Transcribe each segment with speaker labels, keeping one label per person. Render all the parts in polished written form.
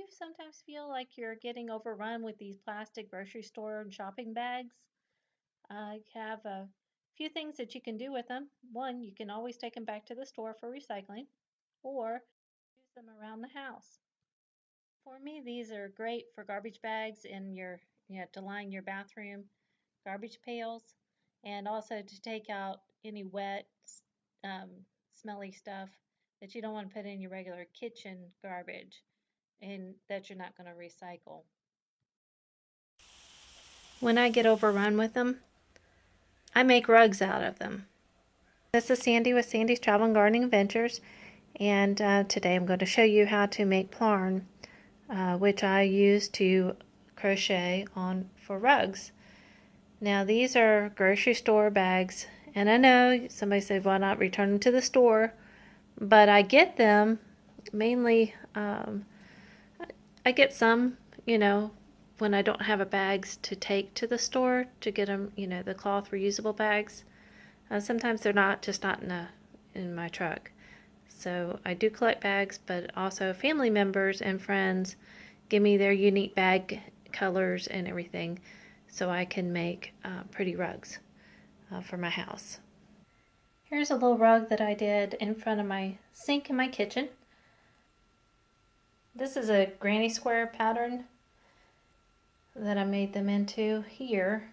Speaker 1: you sometimes feel like you're getting overrun with these plastic grocery store and shopping bags? I have a few things that you can do with them. One, you can always take them back to the store for recycling or use them around the house. For me, these are great for garbage bags in your, to line your bathroom garbage pails, and also to take out any wet, um, smelly stuff that you don't want to put in your regular kitchen garbage and that you're not going to recycle. When I get overrun with them, I make rugs out of them. This is Sandy with Sandy's Travel and Gardening Adventures, and today I'm going to show you how to make Plarn, which I use to crochet on for rugs. Now these are grocery store bags, and I know somebody said why not return them to the store, but I get them mainly, I get some, when I don't have a bags to take to the store to get them, the cloth reusable bags. Sometimes they're not in my truck. So I do collect bags, but also family members and friends give me their unique bag colors and everything, so I can make pretty rugs for my house. Here's a little rug that I did in front of my sink in my kitchen. This is a granny square pattern that I made them into here.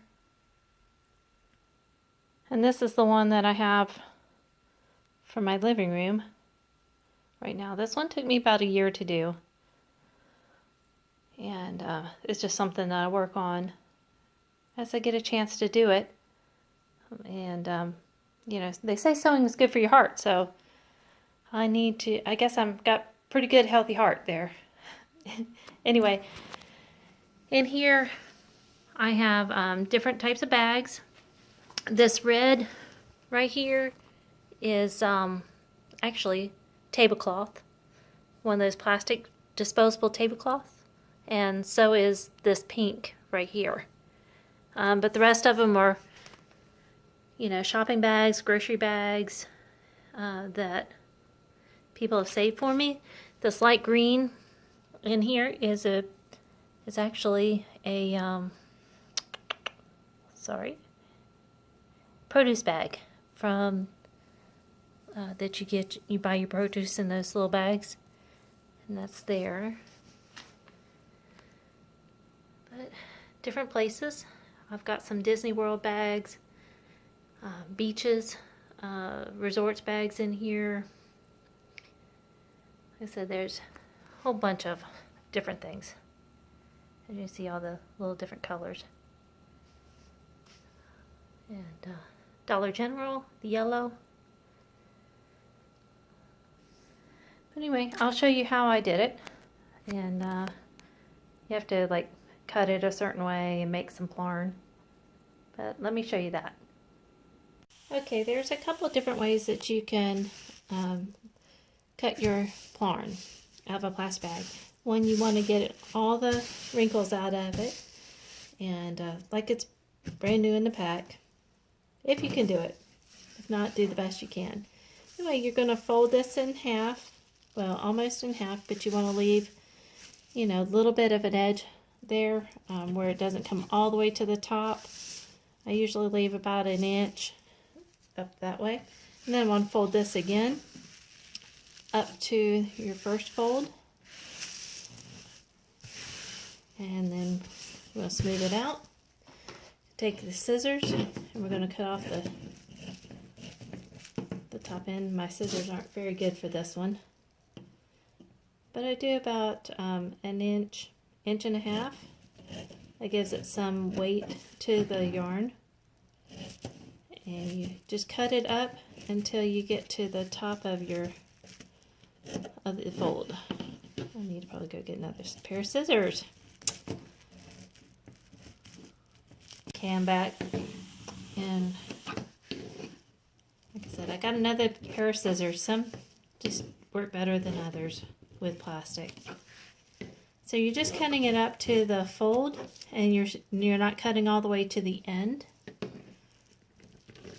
Speaker 1: And this is the one that I have for my living room right now. This one took me about a year to do. And it's just something that I work on as I get a chance to do it. And, they say sewing is good for your heart, so I guess I've got pretty good healthy heart there. Anyway, in here I have different types of bags. This red right here is actually tablecloth, one of those plastic disposable tablecloths, and so is this pink right here. But the rest of them are, shopping bags, grocery bags that people have saved for me. This light green in here is actually a produce bag from that you buy your produce in those little bags, and that's there. But different places. I've got some Disney World bags, beaches, resorts bags in here. Like I said, there's a whole bunch of different things. As you can see, all the little different colors. And Dollar General, the yellow. But anyway, I'll show you how I did it. And you have to cut it a certain way and make some Plarn. But let me show you that. Okay, there's a couple of different ways that you can cut your Plarn out of a plastic bag. One, you want to get all the wrinkles out of it, and like it's brand new in the pack, if you can do it. If not, do the best you can. Anyway, you're going to fold this in half, well, almost in half, but you want to leave, a little bit of an edge there where it doesn't come all the way to the top. I usually leave about an inch up that way. And then I want to fold this again up to your first fold. And then we'll smooth it out. Take the scissors and we're going to cut off the top end. My scissors aren't very good for this one, but I do about an inch and a half. That gives it some weight to the yarn. And you just cut it up until you get to the top of the fold. I need to probably go get another pair of scissors. Okay, I'm back, and like I said, I got another pair of scissors. Some just work better than others with plastic. So you're just cutting it up to the fold, and you're not cutting all the way to the end.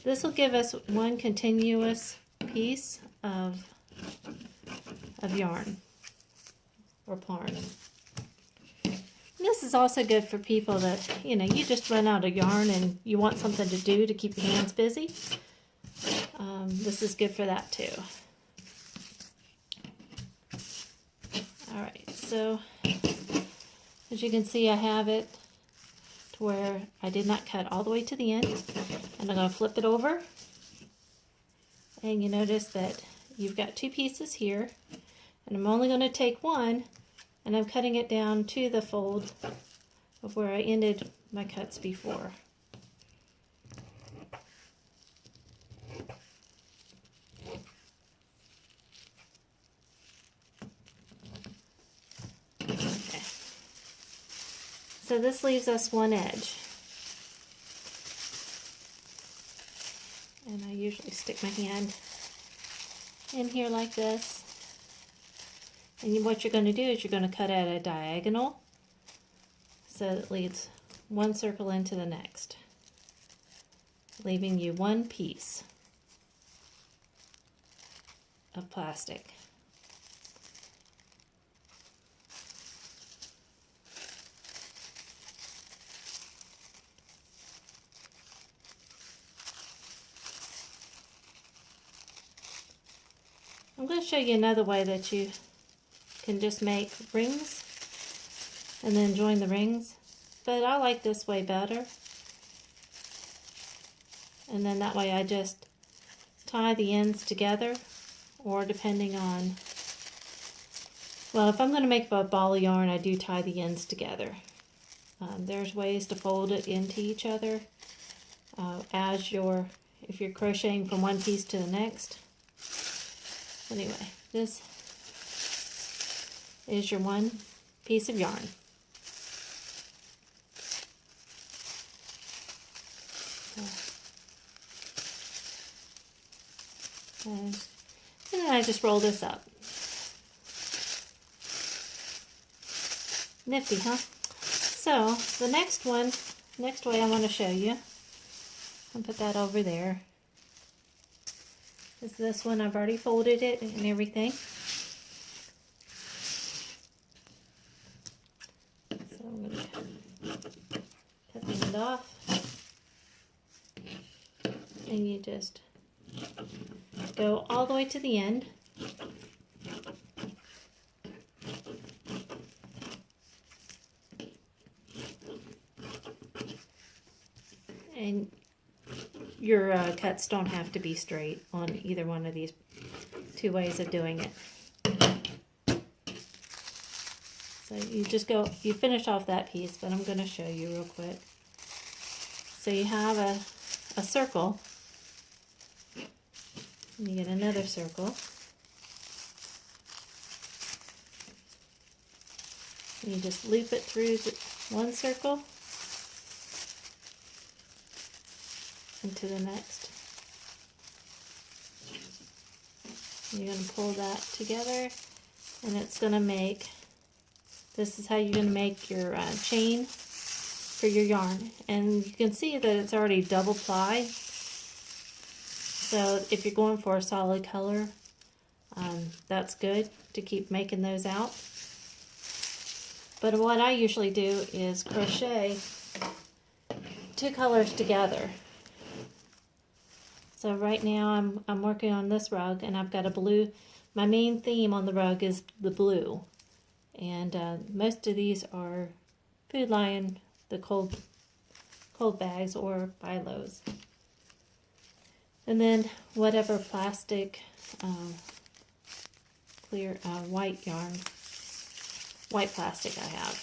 Speaker 1: This will give us one continuous piece of yarn or Plarn. This is also good for people that, you know, you just run out of yarn and you want something to do to keep your hands busy. This is good for that too. Alright, so as you can see, I have it to where I did not cut all the way to the end. And I'm going to flip it over. And you notice that you've got two pieces here. And I'm only going to take one, and I'm cutting it down to the fold of where I ended my cuts before. Okay. So this leaves us one edge. And I usually stick my hand in here like this. And what you're going to do is you're going to cut at a diagonal so it leads one circle into the next, leaving you one piece of plastic. I'm going to show you another way that you can just make rings and then join the rings, but I like this way better. And then that way I just tie the ends together, or depending on, well, if I'm going to make a ball of yarn, I do tie the ends together. There's ways to fold it into each other if you're crocheting from one piece to the next. Anyway, this is your one piece of yarn. And then I just roll this up. Nifty, huh? So the next way I want to show you, I'll put that over there, is this one. I've already folded it and everything. So I'm going to cut the end off. And you just go all the way to the end. And your cuts don't have to be straight on either one of these two ways of doing it. So you just go, you finish off that piece, but I'm going to show you real quick. So you have a circle, and you get another circle. And you just loop it through one circle into the next. You're going to pull that together, and it's going to make, this is how you're going to make your chain for your yarn. And you can see that it's already double ply. So if you're going for a solid color, that's good to keep making those out. But what I usually do is crochet two colors together. So right now I'm working on this rug, and I've got a blue. My main theme on the rug is the blue, and most of these are Food Lion, the cold bags, or Buy Lows. And then whatever plastic, clear white yarn, white plastic I have.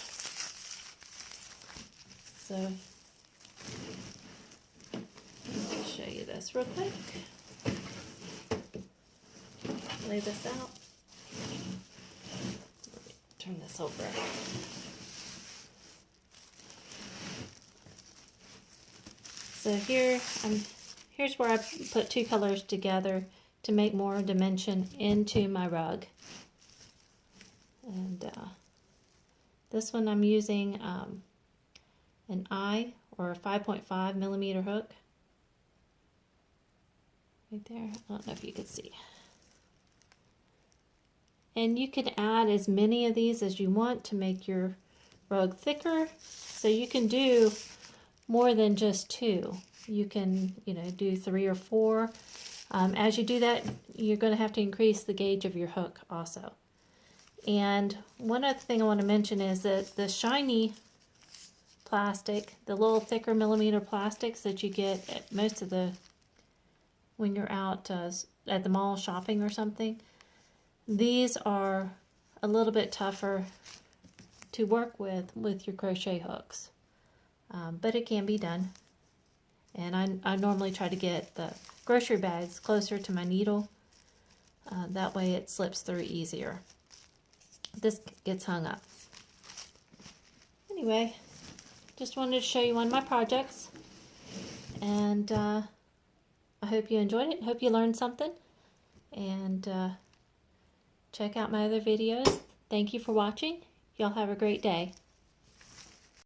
Speaker 1: So I'll show you this real quick. Lay this out. Let me turn this over. So here's where I put two colors together to make more dimension into my rug. And this one I'm using an eye, or a 5.5 millimeter hook. Right there. I don't know if you can see. And you can add as many of these as you want to make your rug thicker, so you can do more than just 2. You can, do 3 or 4. As you do that, you're going to have to increase the gauge of your hook also. And one other thing I want to mention is that the shiny plastic, the little thicker millimeter plastics that you get at most of when you're out at the mall shopping or something, these are a little bit tougher to work with your crochet hooks. But it can be done. And I normally try to get the grocery bags closer to my needle. That way it slips through easier. This gets hung up. Anyway, just wanted to show you one of my projects. And I hope you enjoyed it. Hope you learned something. And check out my other videos. Thank you for watching. Y'all have a great day.